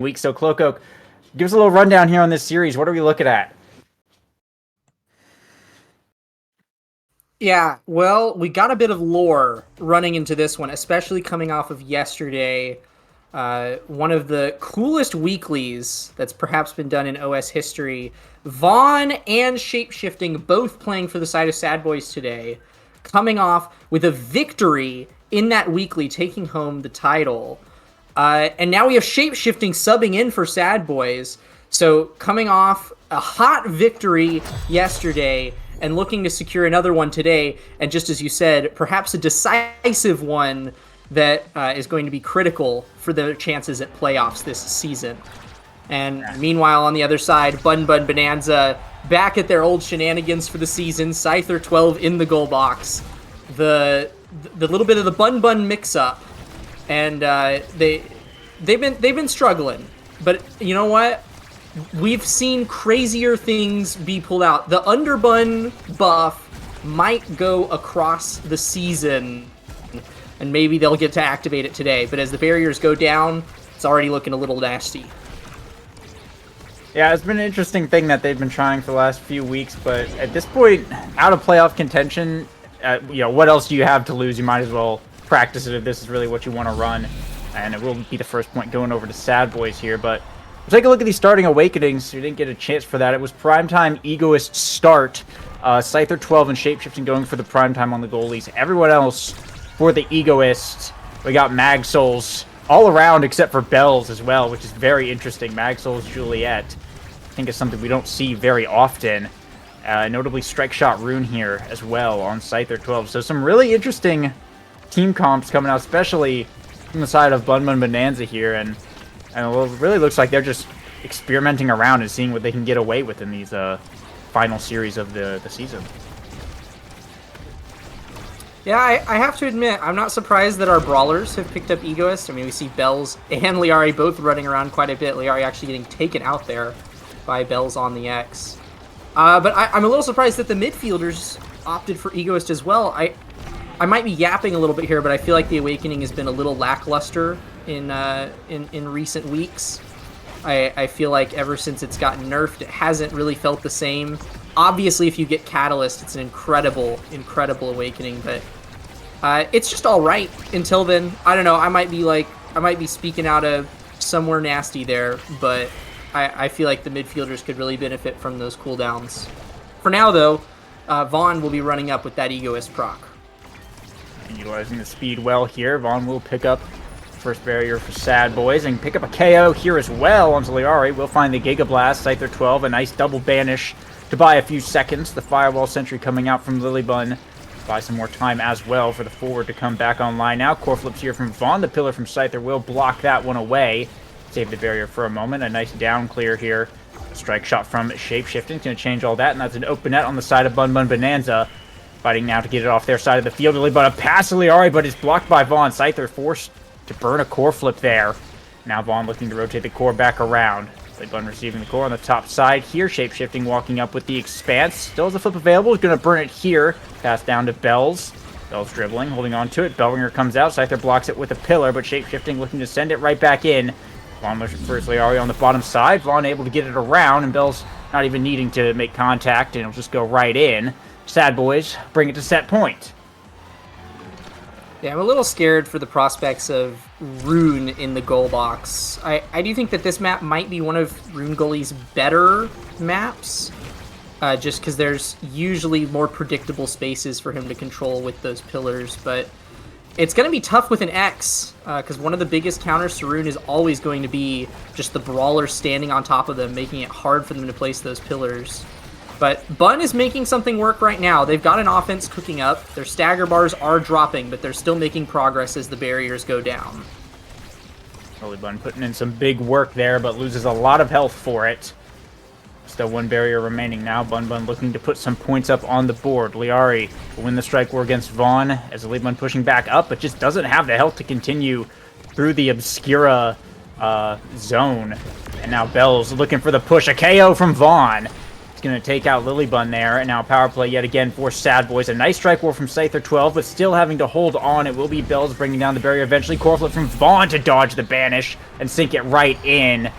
week. So, Cloak, give us a little rundown here on this series. What are we looking at? Yeah, well, we got a bit of lore running into this one, especially coming off of yesterday. One of the coolest weeklies that's perhaps been done in OS history. Vaughn and Shapeshifting both playing for the side of Sad Boys today, coming off with a victory in that weekly, taking home the title. And now we have Shapeshifting subbing in for Sad Boys. So coming off a hot victory yesterday and looking to secure another one today, and just as you said, perhaps a decisive one that is going to be critical for their chances at playoffs this season. And meanwhile, on the other side, Bun Bunn Bonanza back at their old shenanigans for the season. Scyther 12 in the goal box. The little bit of the Bun Bunn mix-up, and they've been struggling. But you know what? We've seen crazier things be pulled out. The Underbun buff might go across the season, and maybe they'll get to activate it today. But as the barriers go down, it's already looking a little nasty. Yeah, it's been an interesting thing that they've been trying for the last few weeks, but at this point, out of playoff contention, what else do you have to lose? You might as well practice it if this is really what you want to run. And it will be the first point going over to Sad Boys here, but we'll take a look at these starting awakenings. We didn't get a chance for that. It was primetime Egoist start. Scyther 12 and Shapeshifting going for the primetime on the goalies. Everyone else for the Egoist. We got Mag Souls all around except for Bells as well, which is very interesting. Mag Souls Juliet, I think, is something we don't see very often. Notably Strike Shot Rune here as well on Scyther 12. So some really interesting team comps coming out, especially from the side of Bun Bunn Bonanza here, and it really looks like they're just experimenting around and seeing what they can get away with in these final series of the season. Yeah, I have to admit, I'm not surprised that our brawlers have picked up Egoist. I mean, we see Bells and Liari both running around quite a bit. Liari actually getting taken out there by Bells on the X. But I'm a little surprised that the midfielders opted for Egoist as well. I might be yapping a little bit here, but I feel like the Awakening has been a little lackluster in recent weeks. I feel like ever since it's gotten nerfed, it hasn't really felt the same. Obviously, if you get Catalyst, it's an incredible Awakening, but it's just all right until then. I don't know. I might be speaking out of somewhere nasty there, but I feel like the midfielders could really benefit from those cooldowns. For now, though, Vaughn will be running up with that Egoist proc. Utilizing the speed well here, Vaughn will pick up first barrier for Sad Boys and pick up a KO here as well onto Liari. We'll find the Giga Blast, Scyther 12, a nice double banish to buy a few seconds. The Firewall Sentry coming out from Lilybun. Buy some more time as well for the forward to come back online now. Core flips here from Vaughn. The pillar from Scyther will block that one away. Save the barrier for a moment. A nice down clear here. Strike shot from Shapeshifting. It's going to change all that, and that's an open net on the side of Bun Bunn Bonanza. Fighting now to get it off their side of the field. But a pass to Liari, but it's blocked by Vaughn. Scyther forced to burn a core flip there. Now Vaughn looking to rotate the core back around. Bun receiving the core on the top side here. Shapeshifting walking up with the Expanse. Still has a flip available. He's going to burn it here. Pass down to Bells. Bells dribbling, holding on to it. Bellringer comes out. Scyther blocks it with a pillar, but Shapeshifting looking to send it right back in. Vaughn looking for Liari on the bottom side. Vaughn able to get it around, and Bells not even needing to make contact, and it'll just go right in. Sad Boys bring it to set point. Yeah, I'm a little scared for the prospects of Rune in the goal box. I do think that this map might be one of Rune Goalie's better maps, just because there's usually more predictable spaces for him to control with those pillars, but it's going to be tough with an X, because one of the biggest counters to Rune is always going to be just the brawler standing on top of them, making it hard for them to place those pillars. But Bun is making something work right now. They've got an offense cooking up. Their stagger bars are dropping, but they're still making progress as the barriers go down. Bun putting in some big work there, but loses a lot of health for it. Still one barrier remaining now. Bun Bunn looking to put some points up on the board. Liari will win the strike war against Vaughn as Bun pushing back up, but just doesn't have the health to continue through the Obscura zone. And now Bells looking for the push. A KO from Vaughn. It's going to take out Lily Bun there, and now power play yet again for Sad Boys. A nice strike war from Scyther 12, but still having to hold on. It will be Bells bringing down the barrier eventually. Core flip from Vaughn to dodge the banish and sink it right in.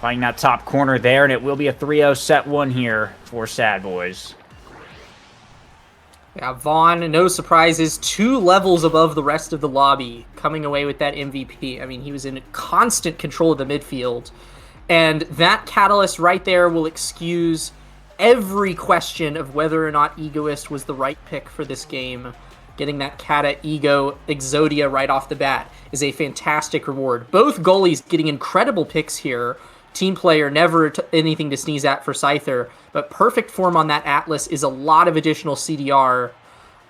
Finding that top corner there, and it will be a 3-0 set 1 here for Sad Boys. Yeah, Vaughn, no surprises, 2 levels above the rest of the lobby, coming away with that MVP. I mean, he was in constant control of the midfield. And that catalyst right there will excuse every question of whether or not Egoist was the right pick for this game. Getting that Kata Ego Exodia right off the bat is a fantastic reward. Both goalies getting incredible picks here. Team player, never anything to sneeze at for Scyther, but perfect form on that Atlas is a lot of additional CDR.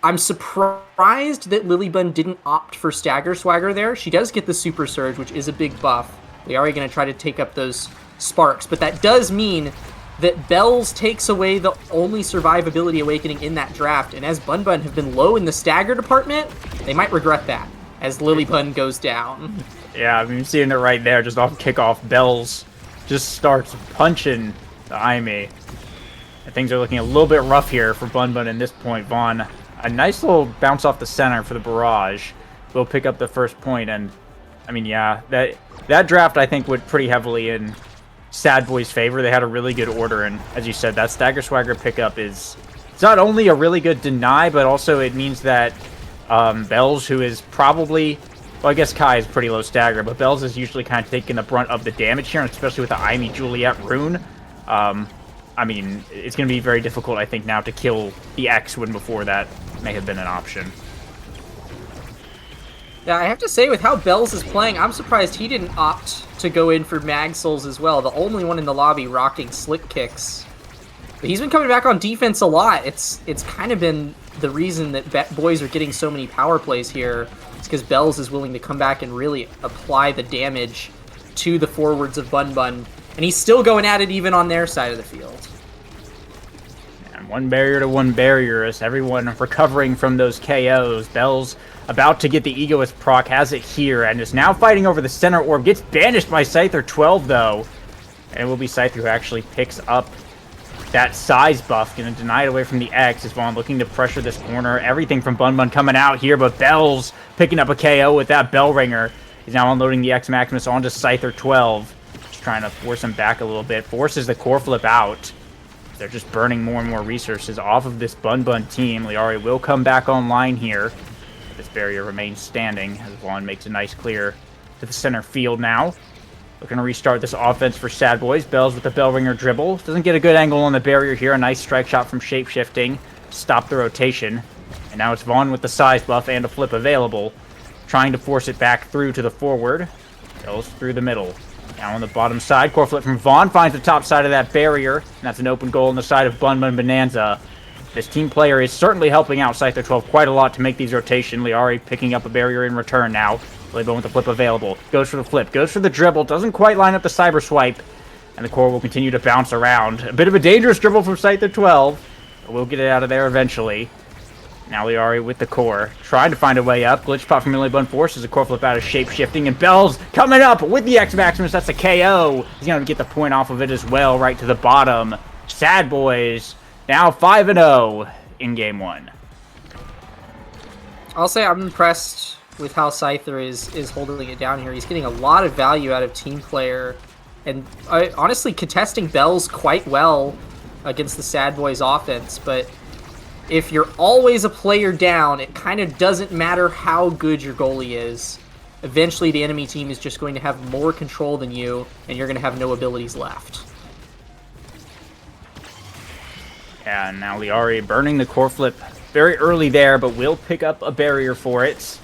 I'm surprised that Lilybun didn't opt for Stagger Swagger there. She does get the Super Surge, which is a big buff. They are going to try to take up those sparks, but that does mean that Bells takes away the only survivability awakening in that draft, and as Bun Bunn have been low in the stagger department, they might regret that as Lilybun goes down. Yeah, I mean, you're seeing it right there, just off kickoff. Bells just starts punching the Aimee. And things are looking a little bit rough here for Bun Bunn at this point. Vaughn, a nice little bounce off the center for the barrage. Will pick up the first point, and I mean, yeah, that draft I think went pretty heavily in Sad Boys' favor. They had a really good order, and as you said, that Stagger Swagger pickup it's not only a really good deny, but also it means that Bells, who is probably, well, I guess Kai is pretty low stagger, but Bells is usually kind of taking the brunt of the damage here, and especially with the Aimee Juliet rune. I mean, it's going to be very difficult, I think, now to kill the X when before that may have been an option. Yeah, I have to say, with how Bells is playing, I'm surprised he didn't opt to go in for Mag Souls as well. The only one in the lobby rocking slick kicks. But he's been coming back on defense a lot. It's kind of been the reason that boys are getting so many power plays here. It's because Bells is willing to come back and really apply the damage to the forwards of Bun Bunn. And he's still going at it even on their side of the field. And one barrier to one barrier as everyone recovering from those KOs. Bells about to get the Egoist proc, has it here, and is now fighting over the center orb. Gets banished by Scyther 12, though. And it will be Scyther who actually picks up that size buff. Going to deny it away from the X as Vaughn looking to pressure this corner. Everything from Bun Bunn coming out here, but Bells picking up a KO with that bell ringer. He's now unloading the X Maximus onto Scyther 12. Just trying to force him back a little bit. Forces the core flip out. They're just burning more and more resources off of this Bun Bunn team. Liari will come back online here. This barrier remains standing as Vaughn makes a nice clear to the center field now. Looking to restart this offense for Sad Boys. Bells with the bell ringer dribble. Doesn't get a good angle on the barrier here. A nice strike shot from shapeshifting to stop the rotation. And now it's Vaughn with the size buff and a flip available. Trying to force it back through to the forward. Bells through the middle. Now on the bottom side, core flip from Vaughn finds the top side of that barrier. And that's an open goal on the side of Bun Bunn Bonanza. This team player is certainly helping out Scyther 12 quite a lot to make these rotation. Liari picking up a barrier in return now. Lilybun with the flip available. Goes for the flip. Goes for the dribble. Doesn't quite line up the cyber swipe. And the core will continue to bounce around. A bit of a dangerous dribble from Scyther 12. But we'll get it out of there eventually. Now Liari with the core. Trying to find a way up. Glitch pop from Lilybun forces a core flip out of shape-shifting. And Bells coming up with the X Maximus. That's a KO. He's going to get the point off of it as well. Right to the bottom. Sad Boys now 5-0 in Game 1. I'll say I'm impressed with how Scyther is holding it down here. He's getting a lot of value out of team player. And honestly, contesting Bells quite well against the Sad Boys offense. But if you're always a player down, it kind of doesn't matter how good your goalie is. Eventually, the enemy team is just going to have more control than you, and you're going to have no abilities left. And now Liari burning the core flip very early there, but will pick up a barrier for it.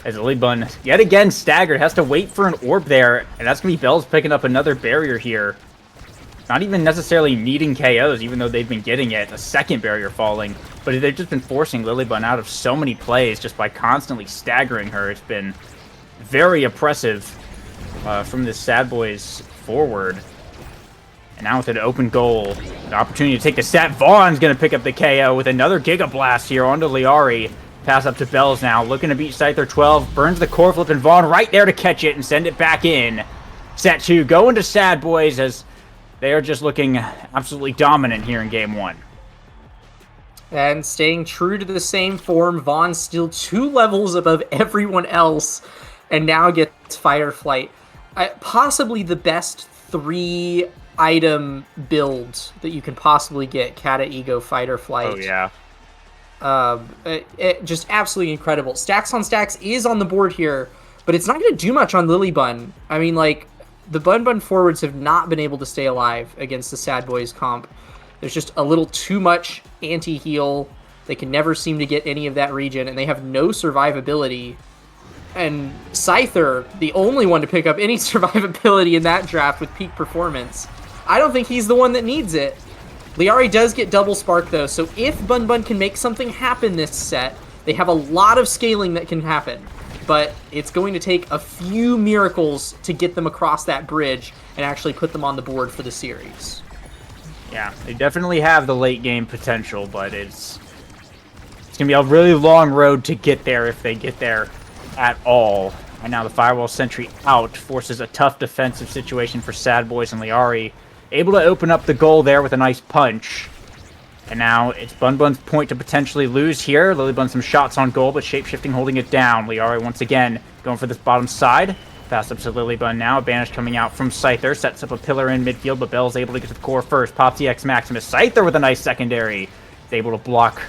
As Lilybun, yet again, staggered, has to wait for an orb there, and that's going to be Bells picking up another barrier here. Not even necessarily needing KOs, even though they've been getting it. A second barrier falling, but they've just been forcing Lilybun out of so many plays just by constantly staggering her. It's been very oppressive from this Sad Boys forward. And now with an open goal, an opportunity to take the set. Vaughn's going to pick up the KO with another Giga Blast here onto Liari. Pass up to Bells now, looking to beat Scyther 12. Burns the core flip, and Vaughn right there to catch it and send it back in. Set 2 going to Sad Boys as They are just looking absolutely dominant here in game 1. And staying true to the same form, Vaughn still 2 levels above everyone else, and now gets Fight or Flight. Possibly the best 3-item build that you can possibly get. Kata, Ego, Fight or Flight. Oh, yeah. Just absolutely incredible. Stacks on Stacks is on the board here, but it's not going to do much on Lily Bun. I mean, like, the Bun Bun forwards have not been able to stay alive against the Sad Boys comp. There's just a little too much anti-heal. They can never seem to get any of that regen, and they have no survivability. And Scyther, the only one to pick up any survivability in that draft with peak performance. I don't think he's the one that needs it. Liari does get double spark, though, so if Bun Bun can make something happen this set, they have a lot of scaling that can happen. But it's going to take a few miracles to get them across that bridge and actually put them on the board for the series. Yeah, they definitely have the late game potential, but it's going to be a really long road to get there if they get there at all. Right now the Firewall Sentry out forces a tough defensive situation for Sad Boys and Liari. Able to open up the goal there with a nice punch. And now it's Bun Bun's point to potentially lose here. Lily Bun some shots on goal, but shapeshifting holding it down. Liari once again going for this bottom side. Pass up to Lily Bun now. A banish coming out from Scyther. Sets up a pillar in midfield, but Bell's able to get to the core first. Pops the X Maximus. Scyther with a nice secondary. Is able to block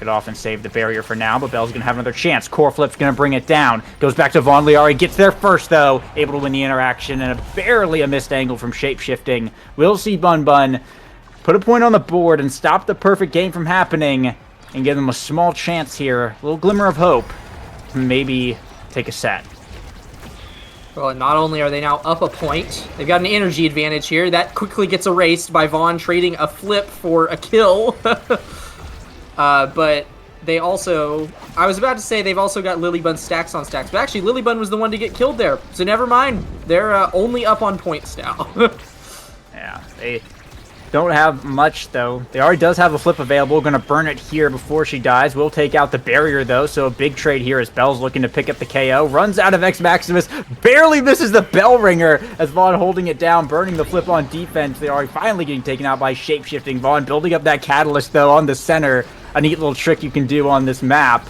it off and save the barrier for now, but Bell's going to have another chance. Core Flip's going to bring it down. Goes back to Vaughn. Liari gets there first, though. Able to win the interaction, and barely a missed angle from shapeshifting. We'll see Bun Bun put a point on the board and stop the perfect game from happening and give them a small chance here. A little glimmer of hope to maybe take a set. Well, not only are they now up a point, they've got an energy advantage here. That quickly gets erased by Vaughn trading a flip for a kill. But they also... I was about to say they've also got Lily Bun stacks on stacks, but actually Lily Bun was the one to get killed there. So never mind. They're only up on points now. Yeah, they don't have much, though. They already does have a flip available. Going to burn it here before she dies. Will take out the barrier, though, so a big trade here as Bell's looking to pick up the KO. Runs out of X Maximus. Barely misses the bell ringer as Vaughn holding it down, burning the flip on defense. They are finally getting taken out by shapeshifting. Vaughn building up that catalyst, though, on the center. A neat little trick you can do on this map.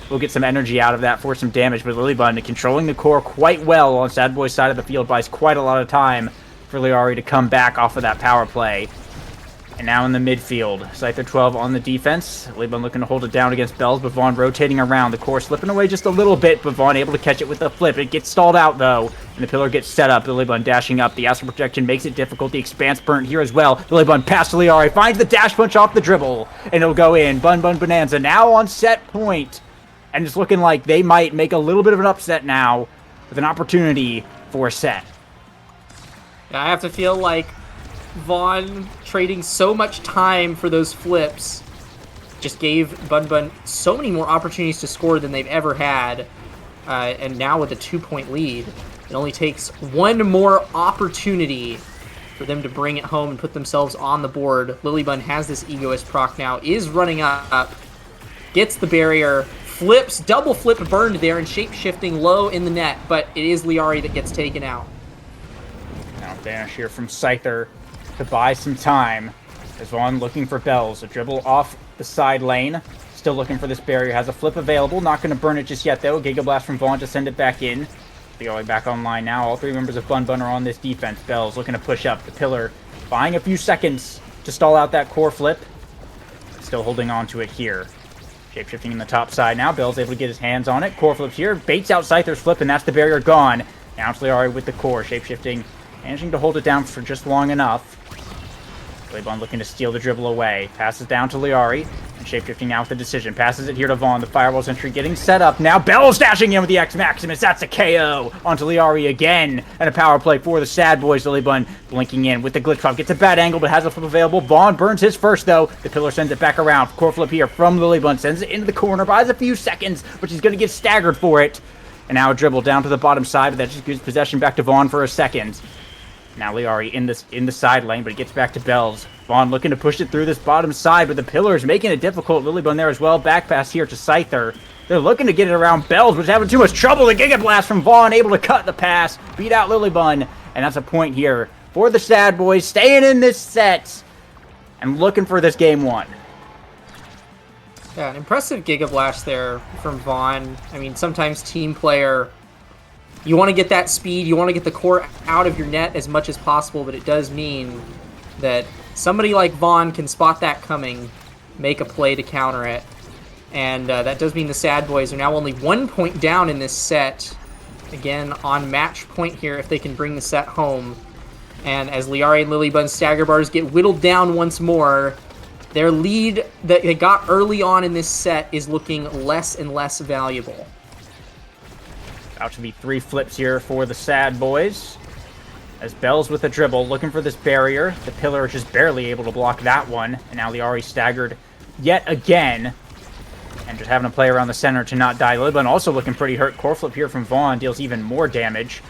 We'll get some energy out of that for some damage, but Lily Bun controlling the core quite well on Sad Boy's side of the field, buys quite a lot of time for Liari to come back off of that power play. And now in the midfield, Scyther 12 on the defense. Lily Bun looking to hold it down against Bells, but Vaughn rotating around. The core slipping away just a little bit, but Vaughn able to catch it with the flip. It gets stalled out, though, and the pillar gets set up. Lily Bun dashing up. The astral projection makes it difficult. The expanse burnt here as well. Lily Bun past to Liari, finds the dash punch off the dribble, and it'll go in. Bun Bunn Bonanza now on set point, and it's looking like they might make a little bit of an upset now with an opportunity for a set. I have to feel like Vaughn trading so much time for those flips just gave Bun Bunn so many more opportunities to score than they've ever had. And now with a 2-point lead, it only takes one more opportunity for them to bring it home and put themselves on the board. Lily Bun has this egoist proc now, is running up, gets the barrier, flips, double flip burned there, and shape-shifting low in the net, but it is Liari that gets taken out. Now banish here from Scyther to buy some time. As Vaughn looking for Bells. A dribble off the side lane. Still looking for this barrier. Has a flip available. Not going to burn it just yet, though. Giga Blast from Vaughn to send it back in. Going back online now. All three members of Bun Bunn are on this defense. Bells looking to push up. The pillar buying a few seconds to stall out that core flip. Still holding on to it here. Shapeshifting in the top side now. Bells able to get his hands on it. Core flips here. Baits out Scyther's flip, and that's the barrier gone. Now it's Liari with the core. Shapeshifting, managing to hold it down for just long enough. Bun looking to steal the dribble away. Passes down to Liari. And shapeshifting now with the decision. Passes it here to Vaughn. The Firewall Sentry getting set up. Now Bell's dashing in with the X Maximus. That's a KO onto Liari again. And a power play for the Sad Boys. Lily Bun blinking in with the glitch pop. Gets a bad angle, but has a flip available. Vaughn burns his first, though. The pillar sends it back around. Core flip here from Lily Bun. Sends it into the corner. Buys a few seconds, but she's going to get staggered for it. And now a dribble down to the bottom side, but that just gives possession back to Vaughn for a second. Now Liari in the side lane, but it gets back to Bells. Vaughn looking to push it through this bottom side, but the pillar is making it difficult. Lily Bun there as well. Back pass here to Scyther. They're looking to get it around Bells, but is having too much trouble. The Giga Blast from Vaughn able to cut the pass, beat out Lily Bun, and that's a point here for the Sad Boys, staying in this set and looking for this game 1. Yeah, an impressive Giga Blast there from Vaughn. I mean, sometimes team player, you want to get that speed, you want to get the core out of your net as much as possible, but it does mean that somebody like Vaughn can spot that coming, make a play to counter it. And that does mean the Sad Boys are now only 1 point down in this set. Again, on match point here if they can bring the set home. And as Liari and Lilybun stagger bars get whittled down once more, their lead that they got early on in this set is looking less and less valuable. About to be 3 flips here for the Sad Boys. As Bell's with a dribble, looking for this barrier. The pillar is just barely able to block that one. And now Liari staggered yet again. And just having to play around the center to not die. Lilybun also looking pretty hurt. Core flip here from Vaughn deals even more damage.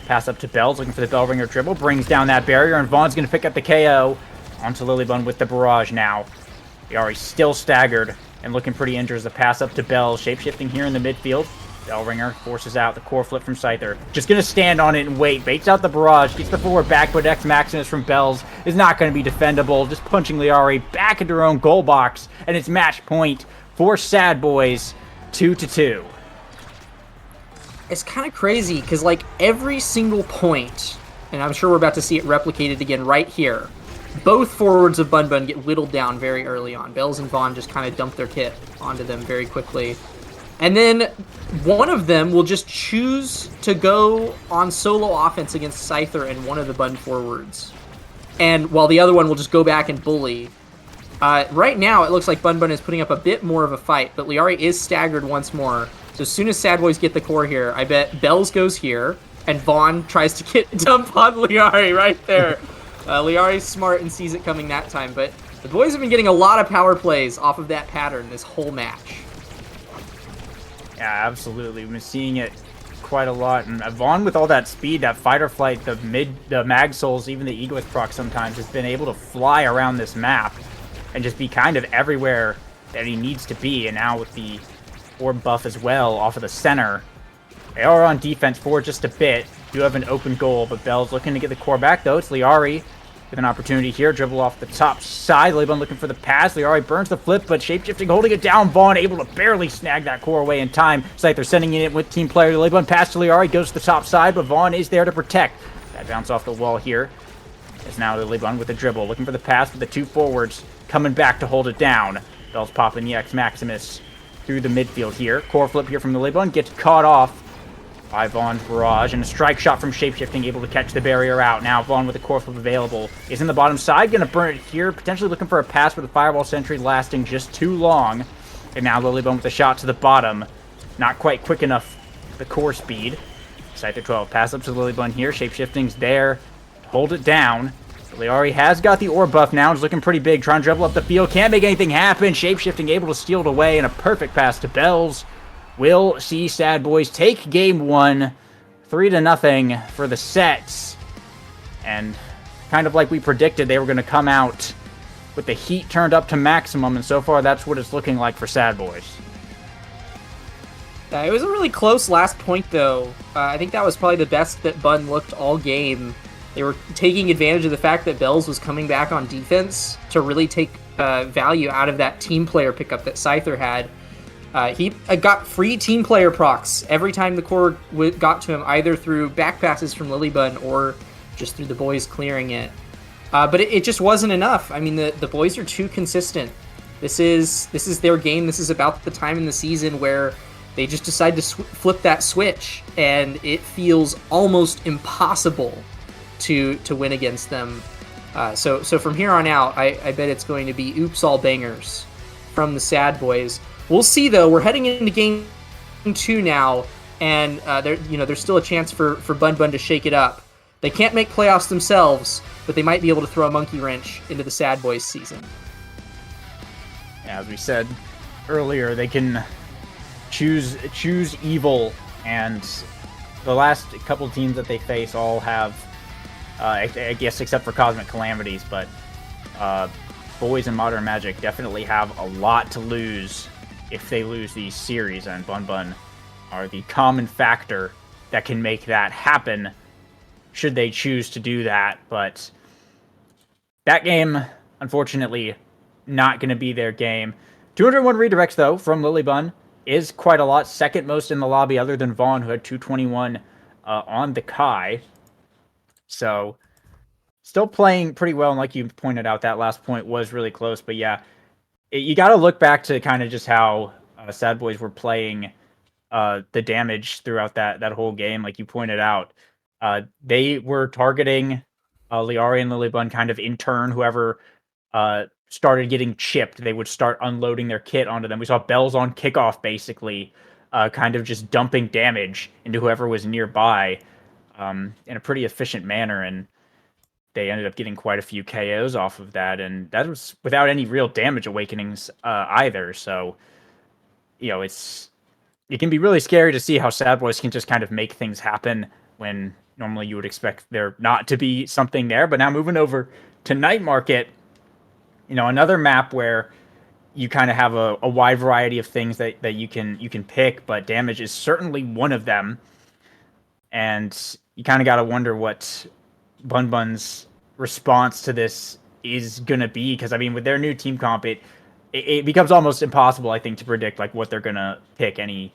Pass up to Bells, looking for the bell ringer dribble. Brings down that barrier, and Vaughn's going to pick up the KO. Onto Lilybun with the barrage now. Liari's still staggered and looking pretty injured as the pass up to Bells. Shapeshifting here in the midfield. Bell ringer forces out the core flip from Scyther. Just going to stand on it and wait. Baits out the barrage. Gets the forward back, but X Maximus from Bells is not going to be defendable. Just punching Liari back into her own goal box. And it's match point for Sad Boys, 2-2. It's kind of crazy, because like every single point, and I'm sure we're about to see it replicated again right here, both forwards of Bun Bunn get whittled down very early on. Bells and Vaughn just kind of dump their kit onto them very quickly. And then one of them will just choose to go on solo offense against Scyther and one of the Bun forwards. And while the other one will just go back and bully. Right now, it looks like Bun Bunn is putting up a bit more of a fight, but Liari is staggered once more. So as soon as Sad Boys get the core here, I bet Bells goes here, and Vaughn tries to get dump on Liari right there. Liari's smart and sees it coming that time, but the boys have been getting a lot of power plays off of that pattern this whole match. Yeah, absolutely. We've been seeing it quite a lot. And Vaughn, with all that speed, that fight or flight, the mag souls, even the Egoist proc sometimes, has been able to fly around this map and just be kind of everywhere that he needs to be. And now with the orb buff as well off of the center, they are on defense for just a bit. Do have an open goal, but Bell's looking to get the core back, though. It's Liari with an opportunity here. Dribble off the top side. Lilybun looking for the pass. Liari burns the flip, but Shapeshifting holding it down. Vaughn able to barely snag that core away in time. Scyther sending it with team player. Lilybun pass to Liari. Goes to the top side, but Vaughn is there to protect. That bounce off the wall here. It's now Lilybun with the dribble. Looking for the pass with the 2 forwards coming back to hold it down. Bell's popping the X Maximus through the midfield here. Core flip here from the Lilybun. Gets caught off by Vaughn's barrage, and a strike shot from Shapeshifting, able to catch the barrier out. Now Vaughn with the core flip available is in the bottom side, gonna burn it here, potentially looking for a pass with the Fireball Sentry lasting just too long. And now Lilybun with a shot to the bottom, not quite quick enough the core speed. Scyther 12 pass up to Lilybun here. Shapeshifting's there, hold it down. Liari has got the orb buff now, is looking pretty big, trying to dribble up the field, can't make anything happen. Shapeshifting able to steal it away, and a perfect pass to Bells. We'll see Sad Boys take game 1, 3-0 for the sets. And kind of like we predicted, they were going to come out with the heat turned up to maximum, and so far that's what it's looking like for Sad Boys. It was a really close last point, though. I think that was probably the best that Bun looked all game. They were taking advantage of the fact that Bells was coming back on defense to really take value out of that team player pickup that Scyther had. He got free team player procs every time the core got to him, either through back passes from Lilybun or just through the boys clearing it. But it just wasn't enough. I mean, the boys are too consistent. This is their game. This is about the time in the season where they just decide to flip that switch, and it feels almost impossible to win against them. So from here on out, I bet it's going to be oops all bangers from the Sad Boys. We'll see, though. We're heading into game 2 now, and there's still a chance for Bun Bunn to shake it up. They can't make playoffs themselves, but they might be able to throw a monkey wrench into the Sad Boys season. As we said earlier, they can choose evil, and the last couple teams that they face all have, I guess except for Cosmic Calamities, but Boys and Modern Magic definitely have a lot to lose if they lose these series, and Bun Bunn are the common factor that can make that happen. should they choose to do that. But that game, unfortunately, not going to be their game. 201 redirects, though, from Lily Bun is quite a lot. Second most in the lobby, other than Vaughn, who had 221 on the Kai. So, still playing pretty well. And like you pointed out, that last point was really close. But yeah, you got to look back to kind of just how Sad Boys were playing the damage throughout that whole game. Like you pointed out, they were targeting Liari and Lilybun kind of in turn. Whoever started getting chipped, they would start unloading their kit onto them. We saw Bells on kickoff basically kind of just dumping damage into whoever was nearby in a pretty efficient manner. And they ended up getting quite a few KOs off of that. And that was without any real damage awakenings either. So, it can be really scary to see how Sad Boys can just kind of make things happen when normally you would expect there not to be something there. But now moving over to Night Market, another map where you kind of have a wide variety of things that you can pick, but damage is certainly one of them. And you kind of got to wonder what Bun Bun's response to this is gonna be, because I mean, with their new team comp, it becomes almost impossible, I think, to predict like what they're gonna pick any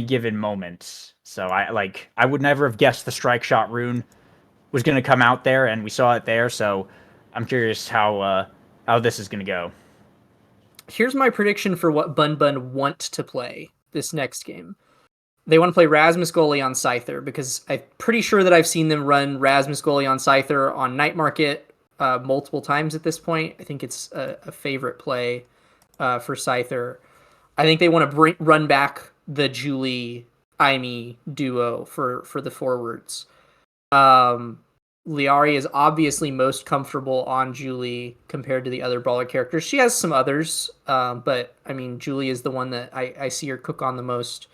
given moment. So I would never have guessed the strike shot rune was gonna come out there, and we saw it there. So I'm curious how this is gonna go. Here's my prediction for what Bun Bunn want to play this next game. They want to play Rasmus Goalie on Scyther, because I'm pretty sure that I've seen them run Rasmus Goalie on Scyther on Night Market multiple times at this point. I think it's a favorite play for Scyther. I think they want to run back the Julie Aimee duo for the forwards. Liari is obviously most comfortable on Julie compared to the other brawler characters. She has some others, but I mean, Julie is the one that I see her cook on the most.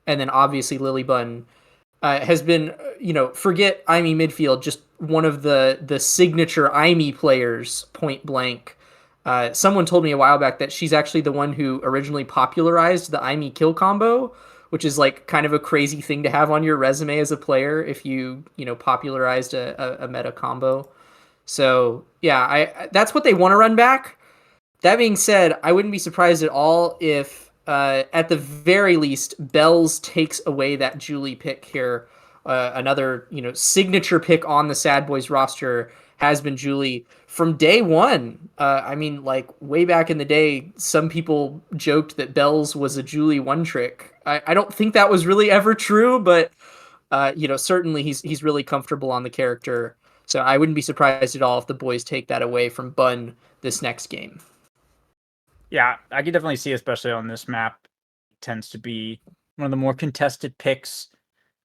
And then obviously Lily Bun has been, forget Aimee midfield, just one of the signature Aimee players, point blank. Someone told me a while back that she's actually the one who originally popularized the Aimee kill combo, which is like kind of a crazy thing to have on your resume as a player if you popularized a meta combo. So yeah, that's what they want to run back. That being said, I wouldn't be surprised at all if at the very least Bells takes away that Julie pick here. Another signature pick on the Sad Boys roster has been Julie from day one. I mean, like way back in the day, some people joked that Bells was a Julie one trick. I don't think that was really ever true, but certainly he's really comfortable on the character. So I wouldn't be surprised at all if the boys take that away from Bun this next game. Yeah, I can definitely see, especially on this map, it tends to be one of the more contested picks.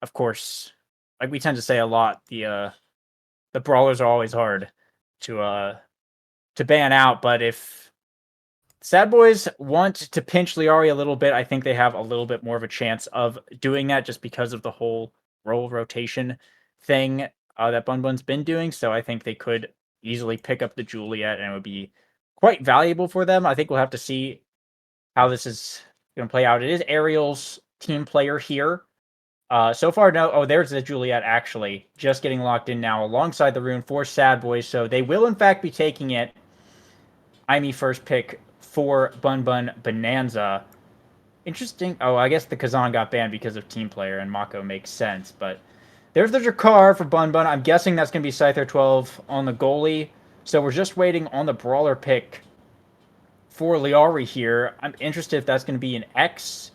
Of course, like we tend to say a lot, the brawlers are always hard to ban out. But if Sad Boys want to pinch Liari a little bit, I think they have a little bit more of a chance of doing that, just because of the whole role rotation thing that Bun Bun's been doing. So I think they could easily pick up the Juliet, and it would be quite valuable for them. I think we'll have to see how this is going to play out. It is Ariel's team player here. So far, no. Oh, there's the Juliet, actually. Just getting locked in now alongside the rune for Sad Boys. So they will, in fact, be taking it. Aimee first pick for Bun Bunn Bonanza. Interesting. Oh, I guess the Kazan got banned because of team player, and Mako makes sense. But there's the Drakkar for Bun Bunn. I'm guessing that's going to be Scyther 12 on the goalie. So we're just waiting on the brawler pick for Liari here. I'm interested if that's going to be an X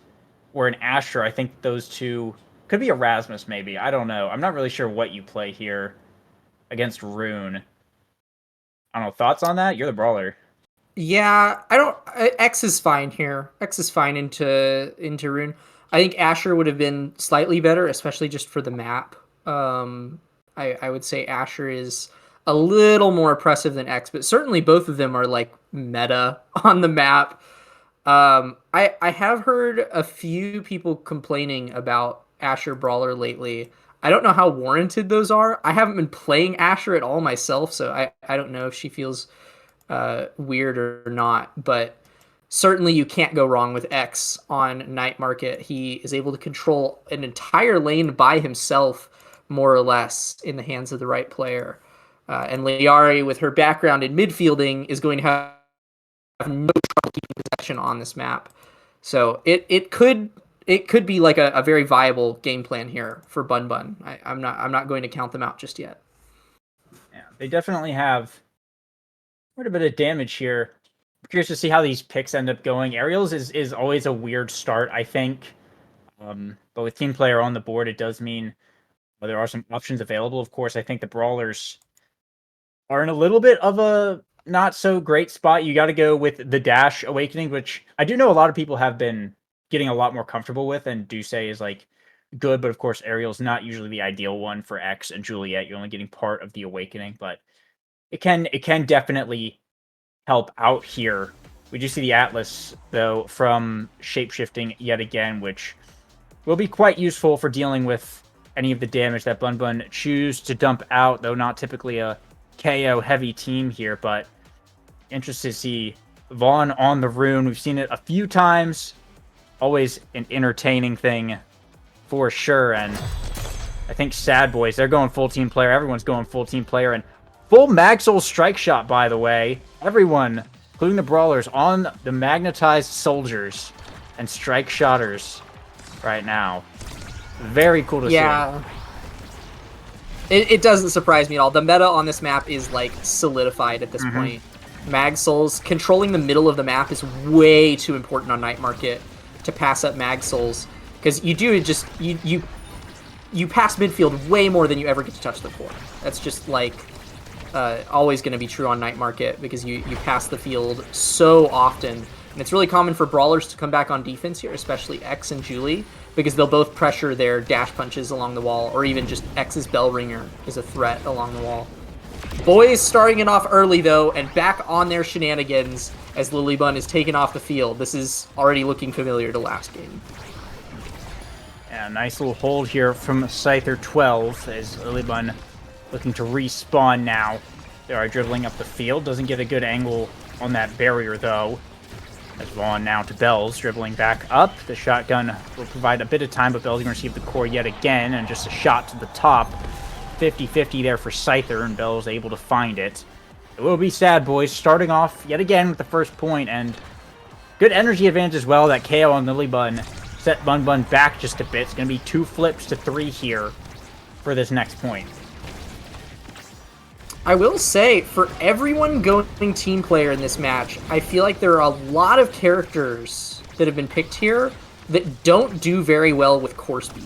or an Asher. I think those two could be a Rasmus, maybe. I don't know. I'm not really sure what you play here against Rune. I don't know. Thoughts on that? You're the brawler. Yeah, I don't. X is fine here. X is fine into Rune. I think Asher would have been slightly better, especially just for the map. I would say Asher is a little more oppressive than X, but certainly both of them are like meta on the map. I have heard a few people complaining about Asher Brawler lately. I don't know how warranted those are. I haven't been playing Asher at all myself, so I don't know if she feels weird or not, but certainly you can't go wrong with X on Night Market. He is able to control an entire lane by himself, more or less, in the hands of the right player. And Liari, with her background in midfielding, is going to have no trouble keeping possession on this map. So it could be like a very viable game plan here for Bun Bunn. I'm not going to count them out just yet. Yeah, they definitely have quite a bit of damage here. I'm curious to see how these picks end up going. Aerials is always a weird start, I think. But with team player on the board, it does mean there are some options available. Of course, I think the brawlers are in a little bit of a not so great spot. You got to go with the Dash Awakening, which I do know a lot of people have been getting a lot more comfortable with and do say is like good, but of course Ariel's not usually the ideal one for X and Juliet. You're only getting part of the Awakening, but it can definitely help out here. We do see the Atlas though from shapeshifting yet again, which will be quite useful for dealing with any of the damage that Bun Bunn choose to dump out, though not typically a KO heavy team here, but interested to see Vaughn on the rune. We've seen it a few times. Always an entertaining thing for sure. And I think Sad Boys, they're going full team player. Everyone's going full team player. And full Magsoul strike shot, by the way. Everyone, including the brawlers, on the magnetized soldiers and strike shotters right now. Very cool to see. Yeah. It doesn't surprise me at all. The meta on this map is like solidified at this point. Mag Souls, controlling the middle of the map is way too important on Night Market to pass up Mag Souls, because you do just you pass midfield way more than you ever get to touch the core. That's just like always going to be true on Night Market, because you pass the field so often, and it's really common for brawlers to come back on defense here, especially X and Julie, because they'll both pressure their dash punches along the wall, or even just X's bell ringer is a threat along the wall. BOIS starting it off early, though, and back on their shenanigans as Lilybun is taken off the field. This is already looking familiar to last game. Yeah, nice little hold here from Scyther 12 as Lilybun looking to respawn now. They are dribbling up the field. Doesn't get a good angle on that barrier, though. As Vaughn now to Bells, dribbling back up. The shotgun will provide a bit of time, but Bells going to receive the core yet again, and just a shot to the top. 50-50 there for Scyther, and Bells able to find it. It will be Sad Boys starting off yet again with the first point, and good energy advantage as well. That KO on Lilybun set Bun Bunn back just a bit. It's going to be 2 flips to 3 here for this next point. I will say, for everyone going team player in this match, I feel like there are a lot of characters that have been picked here that don't do very well with core speed.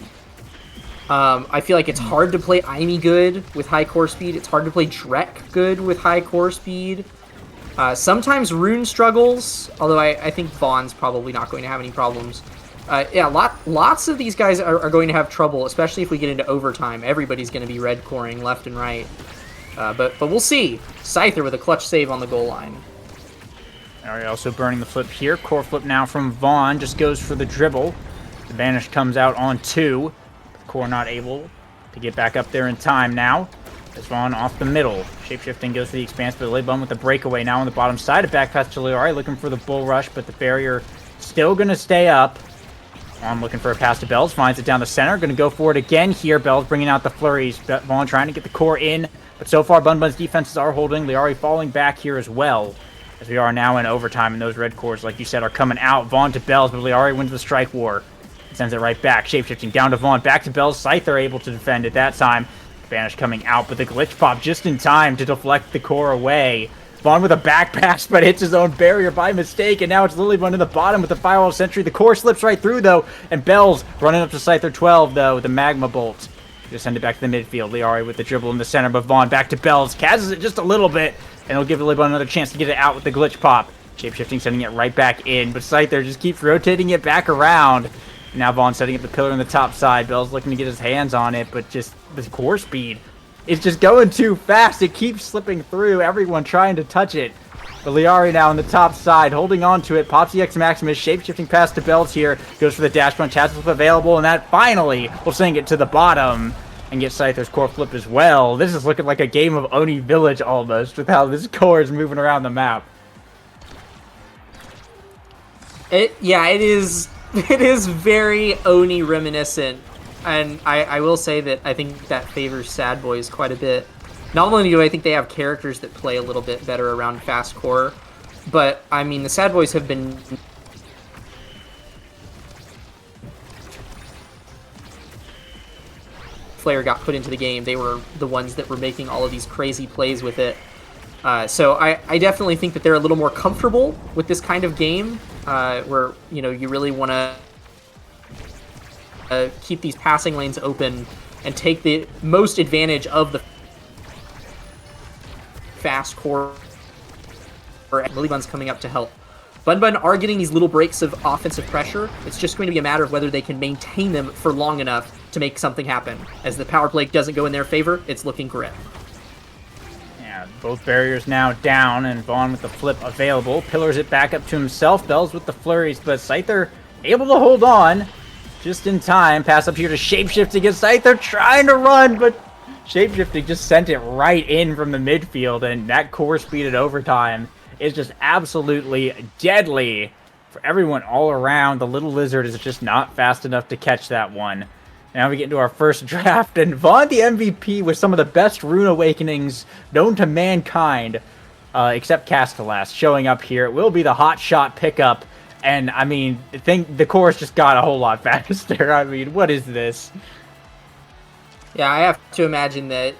I feel like it's hard to play Aimee good with high core speed. It's hard to play Drek good with high core speed. Sometimes Rune struggles, although I think Vaughn's probably not going to have any problems. Yeah, lots of these guys are going to have trouble, especially if we get into overtime. Everybody's going to be red coring left and right. But we'll see. Scyther with a clutch save on the goal line. Alright, also burning the flip here. Core flip now from Vaughn. Just goes for the dribble. The Banish comes out on 2. Core not able to get back up there in time now. As Vaughn off the middle. Shapeshifting goes for the expanse, but Lilybun with the breakaway now on the bottom side. A back pass to Liari, looking for the bull rush, but the barrier still going to stay up. Vaughn looking for a pass to Bells. Finds it down the center. Going to go for it again here. Bells bringing out the flurries. Vaughn trying to get the core in. But so far, Bun Bunn's defenses are holding. Liari falling back here as well, as we are now in overtime, and those red cores, like you said, are coming out. Vaughn to Bells, but Liari wins the strike war. Sends it right back. Shapeshifting down to Vaughn. Back to Bells. Scyther able to defend at that time. Banish coming out, but the glitch pop just in time to deflect the core away. Vaughn with a back pass, but hits his own barrier by mistake, and now it's Lilybun in the bottom with the firewall sentry. The core slips right through, though, and Bells running up to Scyther 12, though, with the magma bolt. Just send it back to the midfield. Liari with the dribble in the center, but Vaughn back to Bells. Cazzes it just a little bit, and he'll give Lilybun another chance to get it out with the glitch pop. Shapeshifting sending it right back in, but Scyther just keeps rotating it back around. Now Vaughn setting up the pillar on the top side. Bells looking to get his hands on it, but just the core speed is just going too fast. It keeps slipping through. Everyone trying to touch it. But Liari now on the top side, holding on to it. Pops the X Maximus, shapeshifting pass to Bells here. Goes for the dash punch, has the flip available, and that finally will send it to the bottom and get Scyther's core flip as well. This is looking like a game of Oni Village almost, with how this core is moving around the map. Yeah, it is very Oni reminiscent And I will say that I think that favors Sad Boys quite a bit. Not only do I think they have characters that play a little bit better around fast core, but I mean the Sad Boys have been Flare got put into the game. They were the ones that were making all of these crazy plays with it. So I definitely think that they're a little more comfortable with this kind of game, where you really want to keep these passing lanes open and take the most advantage of the fast core. Lily Bun's coming up to help. Bun Bunn are getting these little breaks of offensive pressure. It's just going to be a matter of whether they can maintain them for long enough to make something happen. As the power play doesn't go in their favor, it's looking grim. Yeah, both barriers now down, and Vaughn with the flip available. Pillars it back up to himself. Bells with the flurries, but Scyther able to hold on just in time. Pass up here to Shapeshifting against Scyther trying to run, but Shapeshifting just sent it right in from the midfield, and that core speed at overtime is just absolutely deadly for everyone all around. The little lizard is just not fast enough to catch that one. Now we get into our first draft, and Vaughn the MVP with some of the best rune awakenings known to mankind, except Castellast, showing up here. It will be the hot shot pickup, and I mean, I think the course just got a whole lot faster. I mean, what is this? Yeah, I have to imagine that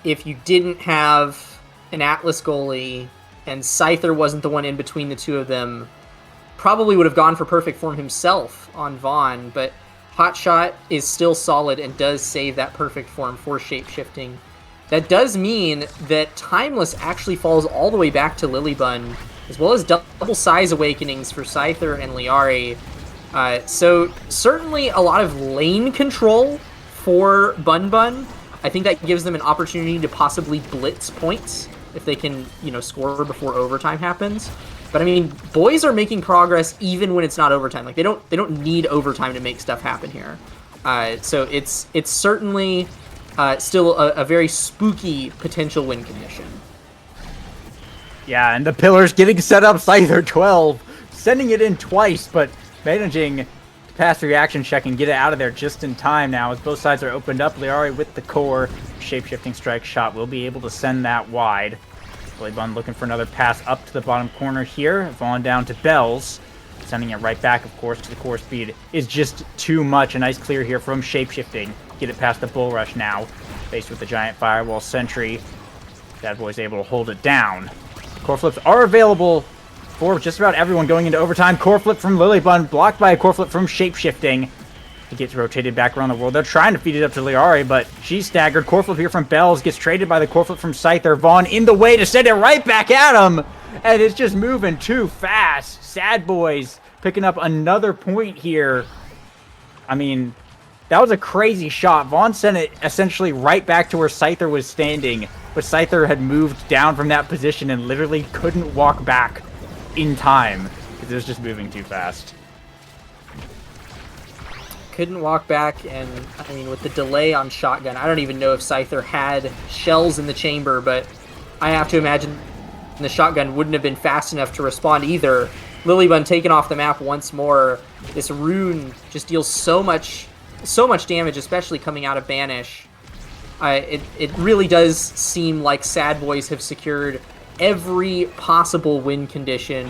if you didn't have an Atlas goalie and Scyther wasn't the one in between the two of them, probably would have gone for perfect form himself on Vaughn, but Hotshot is still solid and does save that perfect form for Shapeshifting. That does mean that Timeless actually falls all the way back to Lilybun, as well as double size awakenings for Scyther and Liari. So certainly a lot of lane control for Bun Bunn. I think that gives them an opportunity to possibly blitz points if they can, score before overtime happens. But I mean, boys are making progress even when it's not overtime. Like they don't need overtime to make stuff happen here. So it's certainly still a very spooky potential win condition. Yeah, and the pillars getting set up. Scyther 12, sending it in twice, but managing to pass the reaction check and get it out of there just in time now as both sides are opened up. Liari with the core. Shapeshifting strike shot will be able to send that wide. Bun looking for another pass up to the bottom corner here. Vaughn down to Bells. Sending it right back, of course, to the core speed is just too much. A nice clear here from Shapeshifting. Get it past the Bull Rush now. Faced with the giant Firewall Sentry. Bad Boy's able to hold it down. Core flips are available for just about everyone going into overtime. Core flip from Lilybun, blocked by a core flip from Shapeshifting. He gets rotated back around the world. They're trying to feed it up to Liari, but she's staggered. Core flip here from Bells gets traded by the core flip from Scyther. Vaughn in the way to send it right back at him, and it's just moving too fast. Sad Boys picking up another point here. I mean, that was a crazy shot. Vaughn sent it essentially right back to where Scyther was standing, but Scyther had moved down from that position and literally couldn't walk back in time because it was just moving too fast. Couldn't walk back, and I mean, with the delay on shotgun, I don't even know if Scyther had shells in the chamber, but I have to imagine the shotgun wouldn't have been fast enough to respond either. Lilybun taken off the map once more. This rune just deals so much damage, especially coming out of Banish. It really does seem like Sad Boys have secured every possible win condition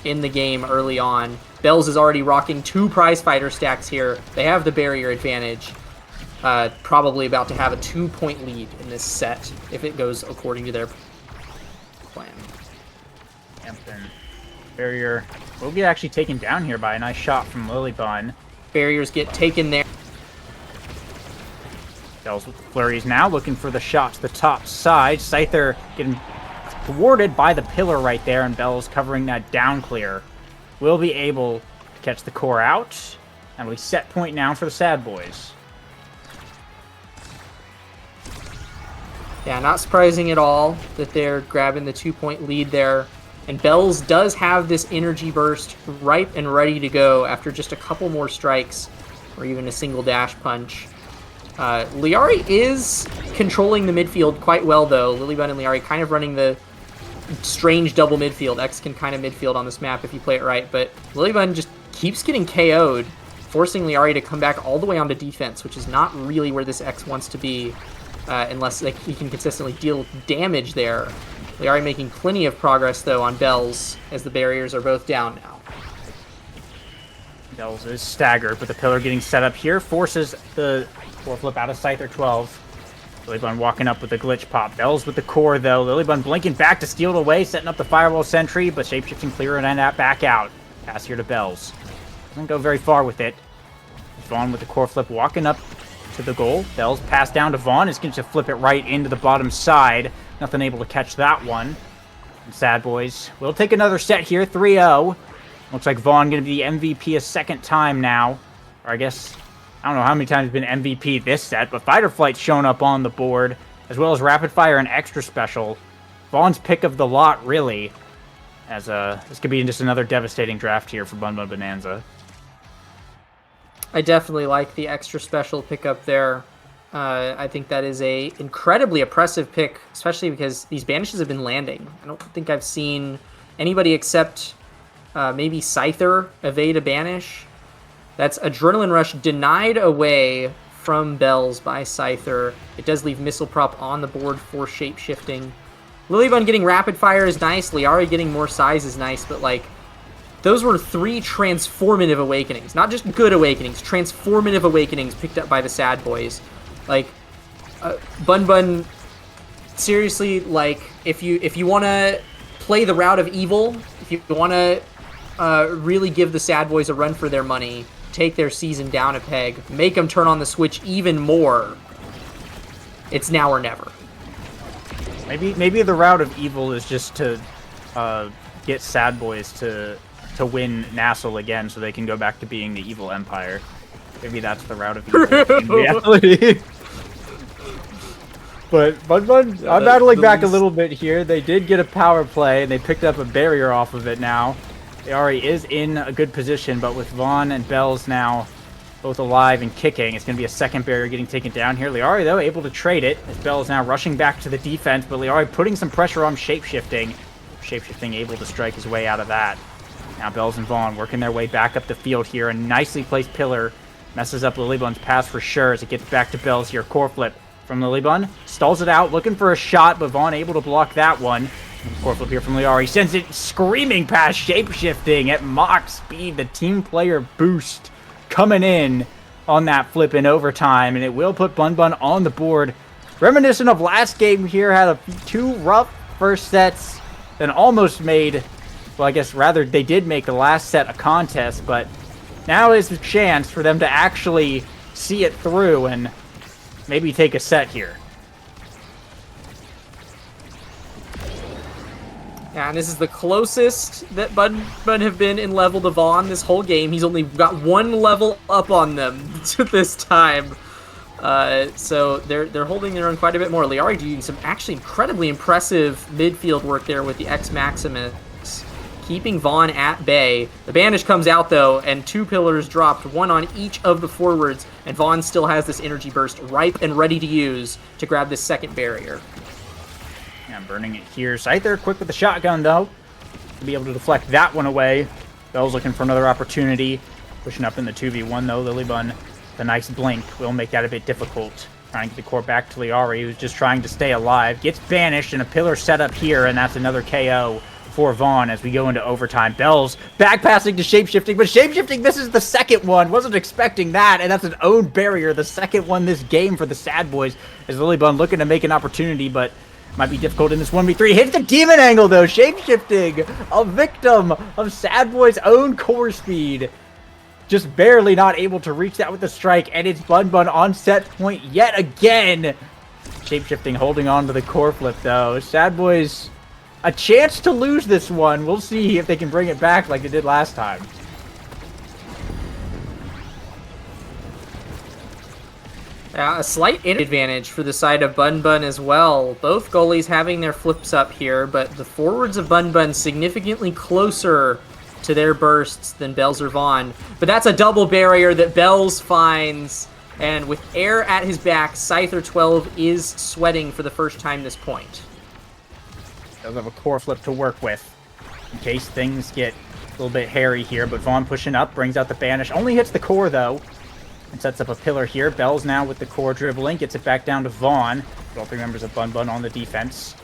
in the game early on. Bells is already rocking 2 prize fighter stacks here. They have the barrier advantage. Probably about to have a 2-point lead in this set if it goes according to their plan. Hampton. Barrier will get actually taken down here by a nice shot from Lilybun. Barriers get taken there. Bells with the flurries now, looking for the shot to the top side. Scyther getting thwarted by the pillar right there, and Bells covering that down clear. Will be able to catch the core out, and we set point now for the Sad Boys. Yeah, not surprising at all that they're grabbing the 2-point lead there. And Bells does have this energy burst ripe and ready to go after just a couple more strikes, or even a single dash punch. Liari is controlling the midfield quite well, though. Lilybun and Liari kind of running the strange double midfield. X can kind of midfield on this map if you play it right, but Lilybun just keeps getting KO'd. forcing Liari to come back all the way onto defense, which is not really where this X wants to be, unless like he can consistently deal damage there. Liari making plenty of progress, though, on Bells, as the barriers are both down now. Bells is staggered, but the pillar getting set up here forces the core flip out of Scyther 12. Lilybun walking up with the glitch pop. Bells with the core, though. Lilybun blinking back to steal it away, setting up the firewall sentry, but shapeshifting clear and back out. Pass here to Bells. Doesn't go very far with it. Vaughn with the core flip walking up to the goal. Bells pass down to Vaughn. Is going to flip it right into the bottom side. Nothing able to catch that one. And Sad Boys will take another set here, 3-0. Looks like Vaughn going to be MVP a second time now. Or I guess, I don't know how many times he's been MVP this set, but Fighter Flight's shown up on the board, as well as Rapid Fire and Extra Special. Vaughn's pick of the lot, really, as this could be just another devastating draft here for Bun Bunn Bonanza. I definitely like the Extra Special pickup there. I think that is a incredibly oppressive pick, especially because these banishes have been landing. I don't think I've seen anybody except maybe Scyther evade a banish. That's Adrenaline Rush denied away from Bells by Scyther. It does leave Missile Prop on the board for shapeshifting. Lilybun getting Rapid Fire is nice. Liari getting more size is nice, but like, those were 3 transformative awakenings. Not just good awakenings, transformative awakenings picked up by the Sad Boys. Like, Bun Bunn, seriously, like, if you want to play the route of evil, if you want to really give the Sad Boys a run for their money, take their season down a peg, make them turn on the switch even more, it's now or never. Maybe the route of evil is just to get Sad Boys to win NASL again, so they can go back to being the evil empire. Maybe that's the route of evil in reality. But Bun Bunn, I'm battling back a little bit here. They did get a power play, and they picked up a barrier off of it now. Liari is in a good position, but with Vaughn and Bells now both alive and kicking, it's going to be a second barrier getting taken down here. Liari, though, able to trade it, as Bells now rushing back to the defense, but Liari putting some pressure on shapeshifting. Shapeshifting able to strike his way out of that. Now Bells and Vaughn working their way back up the field here. A nicely placed pillar messes up Lilybun's pass for sure as it gets back to Bells here. Core flip from Lilybun. Stalls it out, looking for a shot, but Vaughn able to block that one. Core flip here from Liari. Sends it screaming past shapeshifting at Mach speed. The team player boost coming in on that flip in overtime, and it will put Bun Bunn on the board. Reminiscent of last game here, had 2 rough first sets, then almost made, well, I guess rather they did make the last set a contest, but now is the chance for them to actually see it through and maybe take a set here. Yeah, and this is the closest that Bun Bunn have been in level to Vaughn this whole game. He's only got 1 level up on them this time. So they're holding their own quite a bit more. Liari doing some actually incredibly impressive midfield work there with the X Maximus, keeping Vaughn at bay. The banish comes out, though, and 2 pillars dropped, 1 on each of the forwards, and Vaughn still has this energy burst ripe and ready to use to grab this second barrier. Yeah, burning it here. Scyther quick with the shotgun, though, to be able to deflect that one away. Bell's looking for another opportunity. Pushing up in the 2v1, though. Lilybun, the nice blink, will make that a bit difficult. Trying to get the core back to Liari, who's just trying to stay alive. Gets banished, and a pillar set up here, and that's another KO for Vaughn as we go into overtime. Bells back passing to shapeshifting, but shapeshifting misses the second one. Wasn't expecting that, and that's an own barrier. The second one this game for the Sad Boys, as Lilybun looking to make an opportunity, but might be difficult in this 1v3. Hits the demon angle, though. Shapeshifting, a victim of Sad Boy's own core speed. Just barely not able to reach that with the strike, and it's Bun Bunn on set point yet again. Shapeshifting holding on to the core flip, though. Sad Boys, a chance to lose this one. We'll see if they can bring it back like they did last time. A slight advantage for the side of Bun Bunn as well. Both goalies having their flips up here, but the forwards of Bun Bunn significantly closer to their bursts than Bells or Vaughn. But that's a double barrier that Bells finds, and with air at his back, Scyther 12 is sweating for the first time this point. Does have a core flip to work with in case things get little bit hairy here, but Vaughn pushing up, brings out the banish. Only hits the core, though, and sets up a pillar here. Bell's now with the core dribbling, gets it back down to Vaughn. All three members of Bun Bunn on the defense.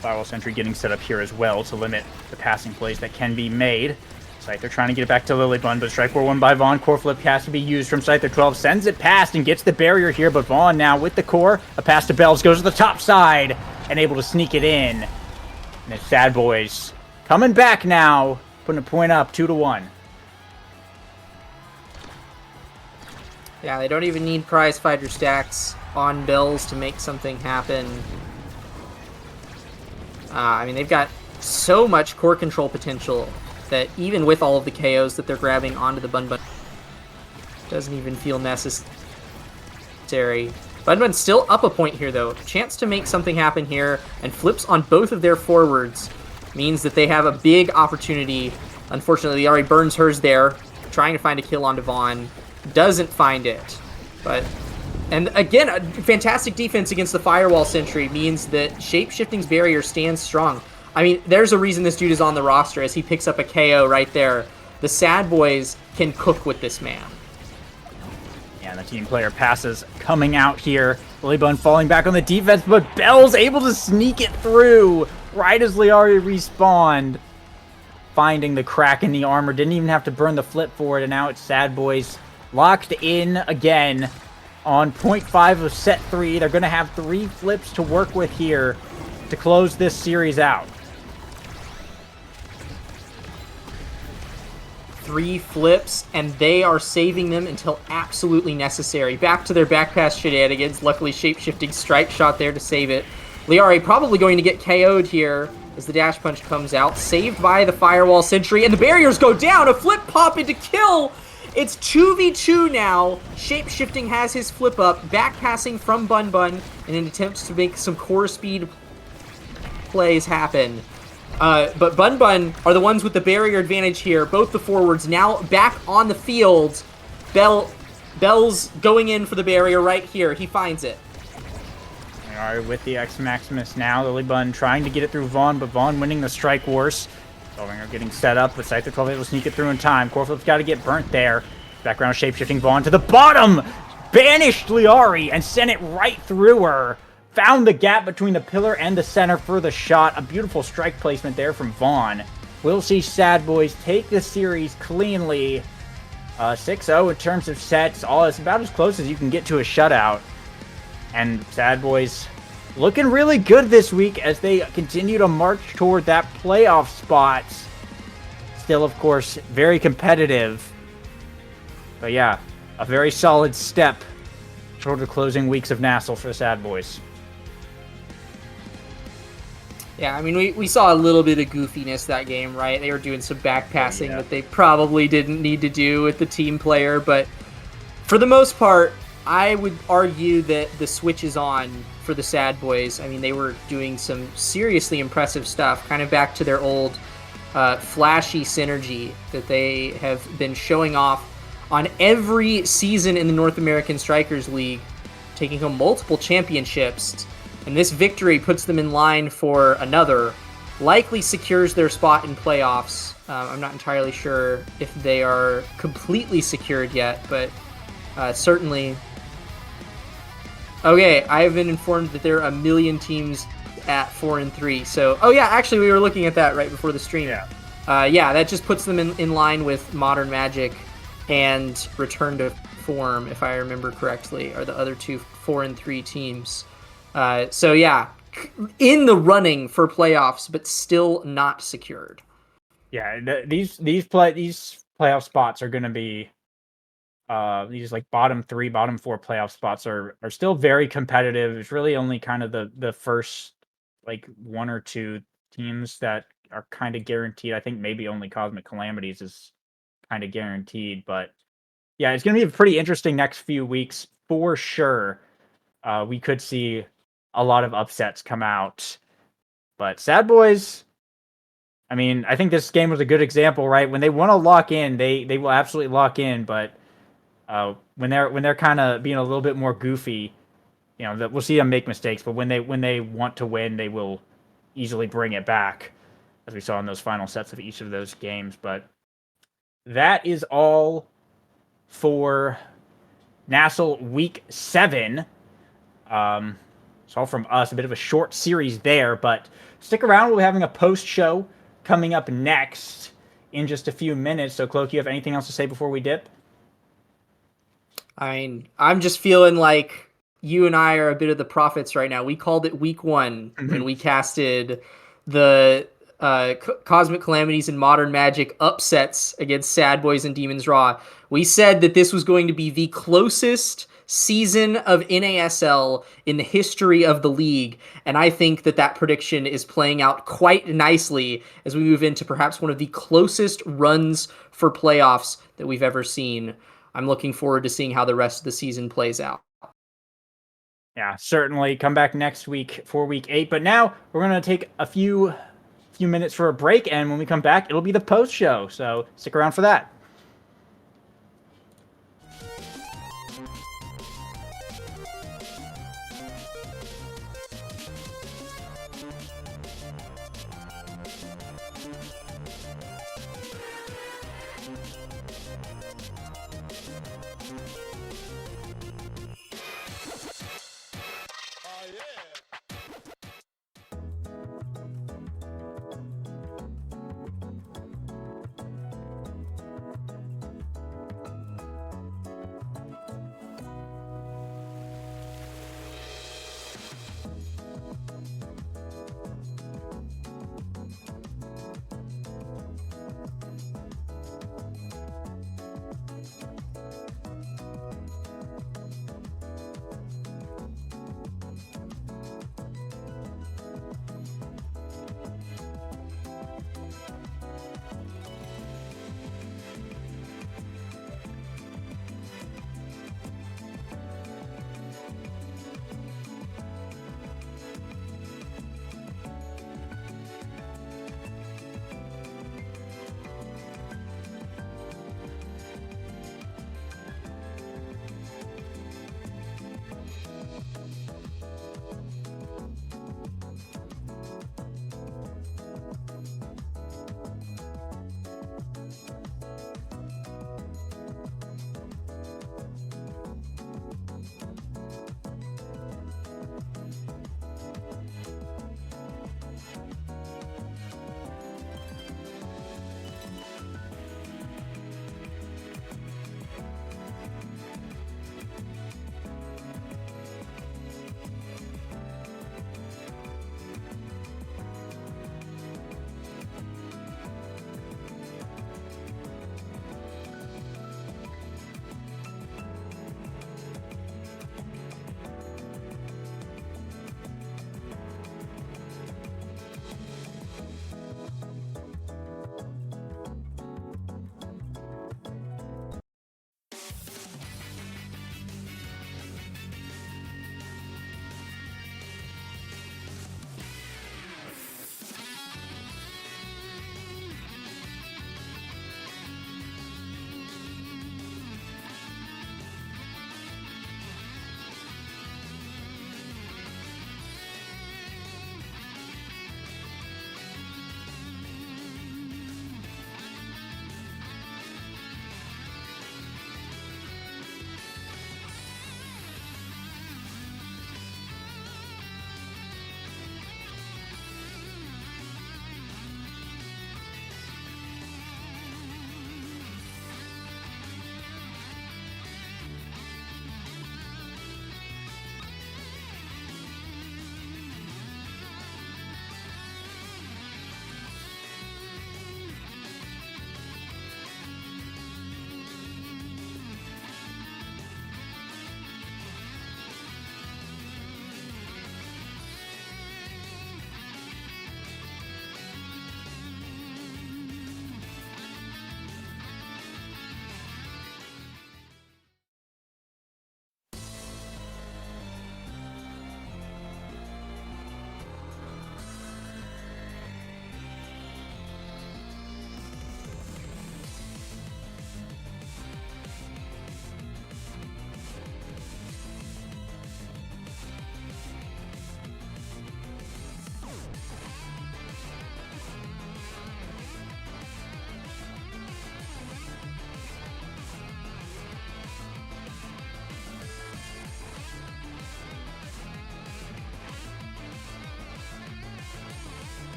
Firewall Sentry getting set up here as well to limit the passing plays that can be made. Scyther trying to get it back to Lilybun, but strike 4-1 by Vaughn. Core flip has to be used from Scyther 12. Sends it past and gets the barrier here, but Vaughn now with the core. A pass to Bells goes to the top side and able to sneak it in. And it's Sad Boys coming back now, putting a point up 2-1. Yeah, they don't even need prize fighter stacks on Bells to make something happen. I mean, they've got so much core control potential that even with all of the KOs that they're grabbing onto the Bun Bunn, doesn't even feel necessary. Bun Bunn's still up a point here, though. Chance to make something happen here, and flips on both of their forwards means that they have a big opportunity. Unfortunately, he already burns hers there, trying to find a kill onto Vaughn. Doesn't find it. And again, a fantastic defense against the Firewall Sentry means that Shapeshifting's barrier stands strong. I mean, there's a reason this dude is on the roster as he picks up a KO right there. The Sad Boys can cook with this man. Yeah, and the team player passes coming out here. Lilybun falling back on the defense, but Bell's able to sneak it through right as Liari respawned. Finding the crack in the armor. Didn't even have to burn the flip for it, and now it's Sad Boys locked in again on 0.5 of set 3. They're going to have 3 flips to work with here to close this series out. 3 flips, and they are saving them until absolutely necessary. Back to their backpass shenanigans. Luckily, Shapeshifting strike shot there to save it. Liari probably going to get KO'd here as the dash punch comes out. Saved by the Firewall Sentry, and the barriers go down. A flip pop into kill. It's 2v2 now. Shapeshifting has his flip up, backpassing from Bun Bunn in an attempt to make some core speed plays happen. But Bun Bunn are the ones with the barrier advantage here. Both the forwards now back on the field. Bell's going in for the barrier right here. He finds it. They are with the X Maximus now. Lilybun trying to get it through Vaughn, but Vaughn winning the strike worse. Solvinger getting set up, but Scyther 12 able to sneak it through in time. Core flip's got to get burnt there. Background Shapeshifting Vaughn to the bottom! Banished Liari and sent it right through her. Found the gap between the pillar and the center for the shot. A beautiful strike placement there from Vaughn. We'll see Sad Boys take the series cleanly. 6-0 in terms of sets. It's about as close as you can get to a shutout. And Sad Boys looking really good this week as they continue to march toward that playoff spot. Still, of course, very competitive. But yeah, a very solid step toward the closing weeks of NASL for the Sad Boys. Yeah, I mean, we saw a little bit of goofiness that game, right? They were doing some back passing that they probably didn't need to do with the team player, but for the most part, I would argue that the switch is on for the Sad Boys. I mean, they were doing some seriously impressive stuff, kind of back to their old flashy synergy that they have been showing off on every season in the North American Strikers League, taking home multiple championships. And this victory puts them in line for another, likely secures their spot in playoffs. I'm not entirely sure if they are completely secured yet, but certainly. Okay, I have been informed that there are 1 million teams at 4-3. So, oh yeah, actually we were looking at that right before the stream. Yeah, that just puts them in line with Modern Magic and Return to Form, if I remember correctly, are the other 2 4-3 teams. So yeah, in the running for playoffs, but still not secured. Yeah, these playoff spots are going to be these like bottom 3, bottom 4 playoff spots are still very competitive. It's really only kind of the first like 1 or 2 teams that are kind of guaranteed. I think maybe only Cosmic Calamities is kind of guaranteed, but yeah, it's going to be a pretty interesting next few weeks for sure. We could see a lot of upsets come out, but Sad Boys, I mean, I think this game was a good example, right? When they want to lock in, they will absolutely lock in, but when they're kind of being a little bit more goofy, you know, that we'll see them make mistakes, but when they want to win, they will easily bring it back, as we saw in those final sets of each of those games. But that is all for NASL Week 7. It's all from us. A bit of a short series there, but stick around. We'll be having a post-show coming up next in just a few minutes. So, Cloak, you have anything else to say before we dip? I mean, I'm just feeling like you and I are a bit of the prophets right now. We called it week 1 when we casted the Cosmic Calamities and Modern Magic upsets against Sad Boys and Demons Raw. We said that this was going to be the closest season of NASL in the history of the league, and I think that that prediction is playing out quite nicely as we move into perhaps one of the closest runs for playoffs that we've ever seen. I'm looking forward to seeing how the rest of the season plays out. Yeah, certainly. Come back next week for week 8. But now we're going to take a few minutes for a break, and when we come back, it'll be the post show. So stick around for that.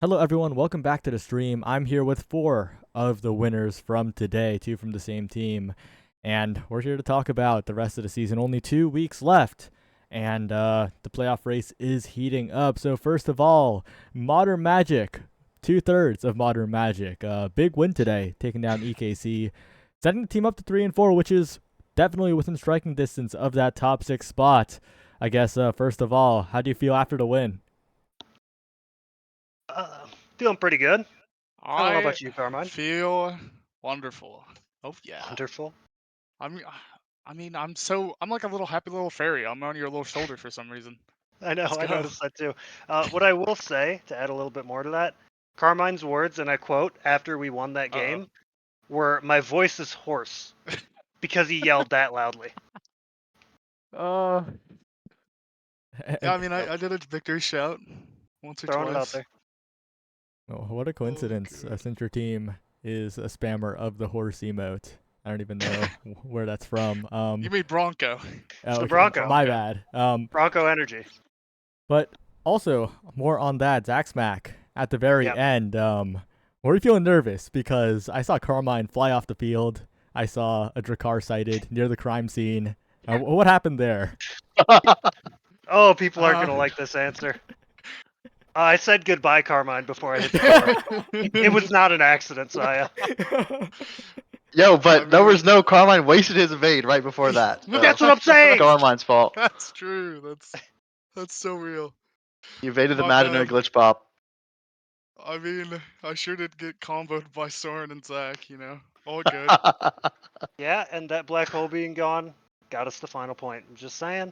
Hello, everyone. Welcome back to the stream. I'm here with 4 of the winners from today, 2 from the same team. And we're here to talk about the rest of the season. Only 2 weeks left, and the playoff race is heating up. So, first of all, Modern Magic, 2/3 of Modern Magic. Big win today, taking down EKC, setting the team up to 3-4, which is definitely within striking distance of that top 6 spot. I guess, first of all, how do you feel after the win? Feeling pretty good. I don't know I about you, Carmine. feel wonderful. Oh yeah. Wonderful. I'm I'm like a little happy little fairy. I'm on your little shoulder for some reason. I know, Let's I go. noticed that too. What I will say, to add a little bit more to that, Carmine's words, and I quote, after we won that game, were, "My voice is hoarse," because he yelled that loudly. Yeah, I mean I did a victory shout once or Throwing it out twice. there. Oh, what a coincidence, God. since your team is a spammer of the horse emote. I don't even know where that's from. You mean Bronco. It's the okay, Bronco. my bad. Bronco energy. But also, more on that, Zach Smack, at the very Yep. end, were you feeling nervous? Because I saw Carmine fly off the field. I saw a Drakkar sighted near the crime scene. What happened there? Oh, people aren't going to Uh. like this answer. I said goodbye, Carmine, before I hit the door. It was not an accident, Saya. Yo, but I there was mean- no Carmine wasted his evade right before that. That's what I'm saying! Carmine's fault. That's true. That's so real. He evaded the My imaginary bad. glitch pop. I mean, I sure did get comboed by Soren and Zach, you know. All good. Yeah, and that black hole being gone got us the final point. I'm just saying.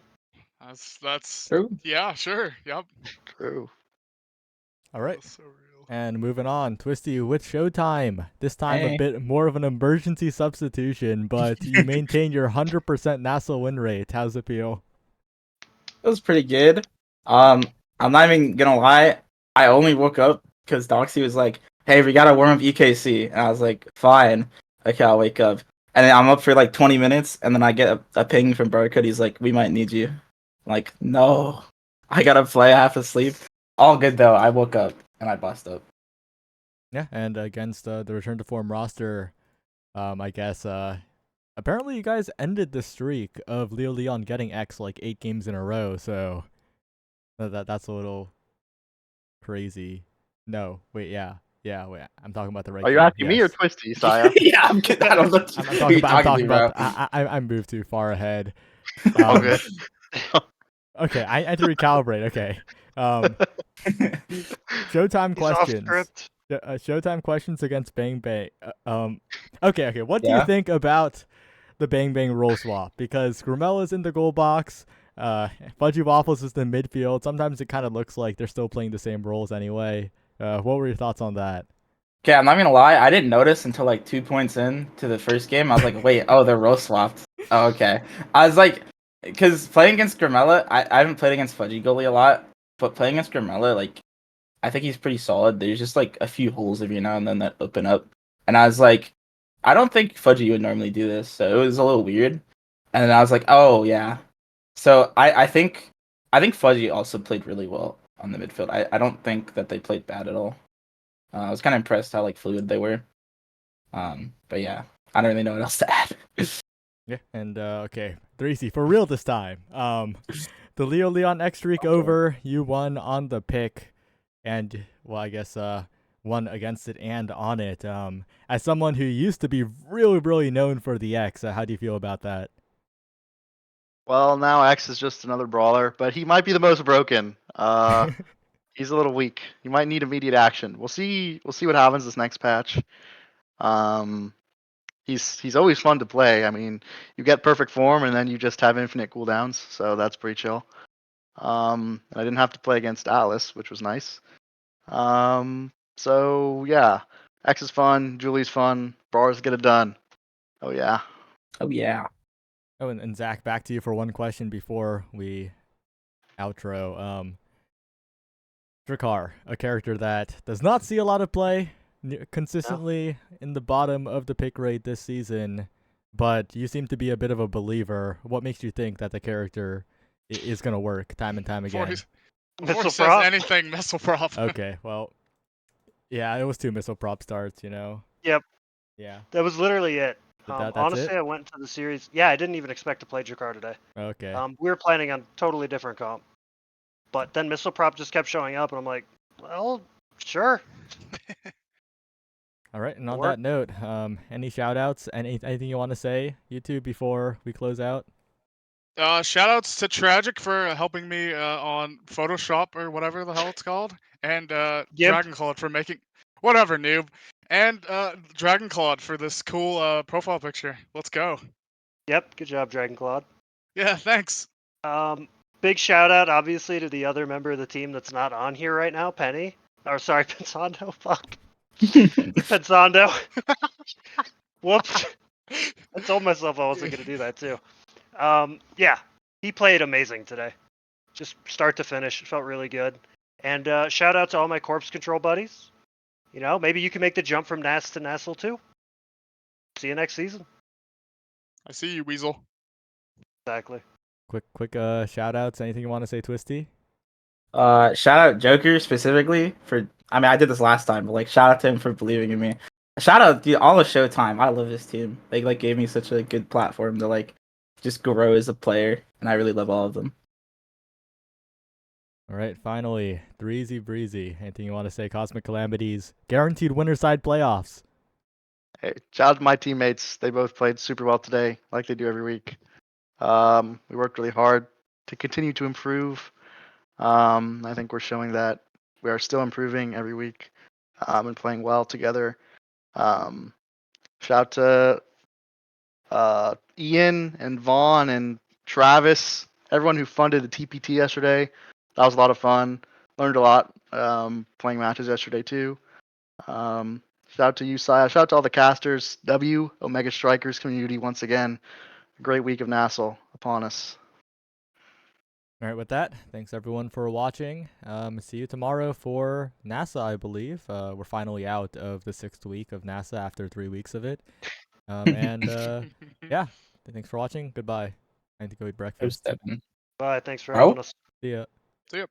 That's True. yeah, sure. Yep. True. All right. That's so real. And moving on, Twisty with Showtime. This time a Hey. bit more of an emergency substitution, but you maintain your 100% NASL win rate. How's it feel? It was pretty good. I'm not even gonna lie. I only woke up because Doxy was like, "Hey, we gotta warm up EKC," and I was like, "Fine, okay, I'll wake up." And then I'm up for like 20 minutes, and then I get a ping from Barcode. He's like, "We might need you." I'm like, no, I gotta play. I have to sleep. All good though. I woke up and I bust up. Yeah, and against the return to form roster, I guess apparently you guys ended the streak of Leo Leon getting X like 8 games in a row, so that's a little crazy. No, wait, yeah, wait, I'm talking about the right. Are you game, asking me or yes. Twisty, Saya? Yeah, I'm good. I don't know. I'm Who you talking to, about. bro? I moved too far ahead. All good. Okay, I had to recalibrate. Okay. Showtime He's off questions. script. Showtime questions against Bang Bang. Okay. What do you Yeah? think about the Bang Bang role swap? Because Gramella's in the goal box. Fudgy Waffles is in midfield. Sometimes it kind of looks like they're still playing the same roles anyway. What were your thoughts on that? Okay, I'm not gonna lie. I didn't notice until like 2 points in to the first game. I was like, wait, oh, they're role swapped. Oh, okay. I was like, because playing against Gramella, I haven't played against Fudgy Goalie a lot, but playing against Gramella, like, I think he's pretty solid. There's just like a few holes every now and then that open up, and I was like, I don't think Fudgy would normally do this, so it was a little weird. And then I was like, oh yeah. So I think Fudgy also played really well on the midfield. I don't think that they played bad at all. I was kind of impressed how like fluid they were. But yeah, I don't really know what else to add. Yeah, and okay, 3C for real this time. The Leo Leon X streak over. You won on the pick, and well, I guess won against it and on it. As someone who used to be really known for the X, how do you feel about that? Well, now X is just another brawler, but he might be the most broken. He's a little weak. He might need immediate action. We'll see. We'll see what happens this next patch. He's always fun to play. I mean, you get perfect form and then you just have infinite cooldowns, so that's pretty chill. And I didn't have to play against Alice, which was nice. So yeah, X is fun. Julie's fun. Bars get it done. Oh yeah. Oh yeah. Oh, and Zach, back to you for one question before we outro. Drakkar, a character that does not see a lot of play, consistently in the bottom of the pick rate this season, but you seem to be a bit of a believer. What makes you think that the character is going to work time and time again? Before he Missile says prop. anything, missile prop. Okay, well, Yeah, it was 2 missile prop starts, you know. Yep, Yeah. that was literally it. That's Honestly, it? I went to the series. Yeah, I didn't even expect to play Jakar today. Okay. We were planning on totally different comp, but then missile prop just kept showing up, and I'm like, well, sure. All right, and on Work. that note, any shout outs, anything you want to say, YouTube, before we close out? Shout outs to Tragic for helping me on Photoshop or whatever the hell it's called, and Gimp. Dragonclad for making whatever noob, and Dragonclad for this cool profile picture. Let's go. Yep, good job, Dragon Claude. Yeah, thanks. Big shout out, obviously, to the other member of the team that's not on here right now, Penny. Or sorry, Pensando. Fuck. Pensando. Whoops. I told myself I wasn't gonna do that too. Yeah, he played amazing today. Just start to finish, it felt really good. And shout out to all my corpse control buddies. You know, maybe you can make the jump from NAS to NASL too. See you next season. I see you, Weasel. Exactly. Quick shout outs, anything you want to say, Twisty? Shout out Joker specifically for. I mean, I did this last time, but like, shout out to him for believing in me. Shout out to all of Showtime. I love this team. They like gave me such a good platform to like just grow as a player, and I really love all of them. All right, finally, Breezy Breezy. Anything you want to say? Cosmic Calamities, guaranteed winner side playoffs. Hey, shout out to my teammates. They both played super well today, like they do every week. We worked really hard to continue to improve. I think we're showing that we are still improving every week and playing well together. Shout out to Ian and Vaughn and Travis, everyone who funded the TPT yesterday. That was a lot of fun. Learned a lot playing matches yesterday too. Shout out to you, Saya. Shout out to all the casters. Omega Strikers community once again. A great week of NASL upon us. All right, with that, thanks everyone for watching. See you tomorrow for NASA, I believe. We're finally out of the 6th week of NASA after 3 weeks of it. Yeah, thanks for watching. Goodbye. I need to go eat breakfast. Seven. Bye. Thanks for Oh. having us. See ya. See ya.